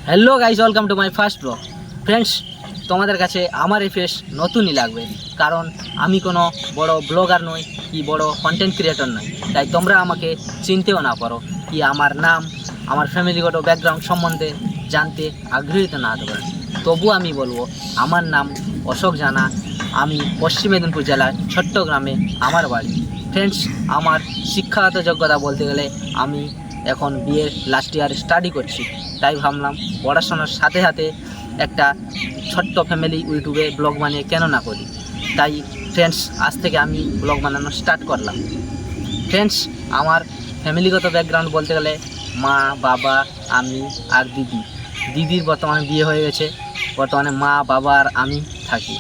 Hello guys, welcome to my first blog. Friends, তোমাদের কাছে আমার এই ফেস নতুনই লাগবে, কারণ আমি কোনো বড় ব্লগার নই কি বড় কন্টেন্ট ক্রিয়েটর নই। তাই তোমরা আমাকে চিনতেও না পারো, কি আমার নাম, আমার ফ্যামিলিগত ব্যাকগ্রাউন্ড সম্বন্ধে জানতে আগ্রহীত না হতে পারেন। তবু আমি বলবো, আমার নাম অশোক জানা, আমি পশ্চিম মেদিনীপুর জেলার ছোট্ট গ্রামে আমার বাড়ি। ফ্রেন্ডস, আমার শিক্ষাগত যোগ্যতা বলতে গেলে আমি এখন বিএ লাস্ট ইয়ার স্টাডি করছি। তাই ভাবলাম পড়াশোনার সাথে সাথে একটা ছোট্ট ফ্যামিলি ইউটিউবে ব্লগ বানিয়ে কেন না করি। তাই ফ্রেন্ডস, আজ থেকে আমি ব্লগ বানানো স্টার্ট করলাম। ফ্রেন্ডস, আমার ফ্যামিলিগত ব্যাকগ্রাউন্ড বলতে গেলে মা, বাবা, আমি আর দিদির বর্তমানে বিয়ে হয়ে গেছে। বর্তমানে মা, বাবা আর আমি থাকি।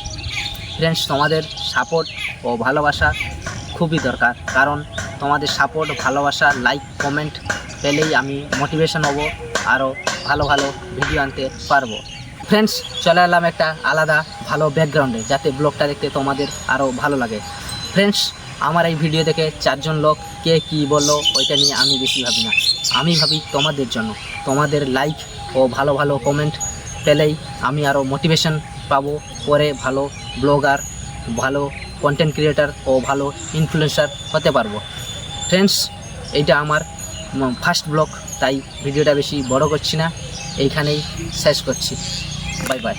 ফ্রেন্ডস, তোমাদের সাপোর্ট ও ভালোবাসা খুবই দরকার, কারণ তোমাদের সাপোর্ট, ভালোবাসা, লাইক, কমেন্ট পেলেই আমি মোটিভেশন হব, আরও ভালো ভালো ভিডিও আনতে পারবো। ফ্রেন্ডস, চলে এলাম একটা আলাদা ভালো ব্যাকগ্রাউন্ডে, যাতে ব্লগটা দেখতে তোমাদের আরও ভালো লাগে। ফ্রেন্ডস, আমার এই ভিডিও দেখে 4 জন লোক কে কী বললো ওইটা নিয়ে আমি বেশি ভাবি না। আমি ভাবি তোমাদের জন্য। তোমাদের লাইক ও ভালো ভালো কমেন্ট পেলেই আমি আরও মোটিভেশন পাবো, পরে ভালো ব্লগার, ভালো কন্টেন্ট ক্রিয়েটার ও ভালো ইনফ্লুয়েন্সার হতে পারবো। ফ্রেন্ডস, এইটা আমার ফার্স্ট ব্লগ, তাই ভিডিওটা বেশি বড় করছি না, এইখানেই শেষ করছি। Bye bye.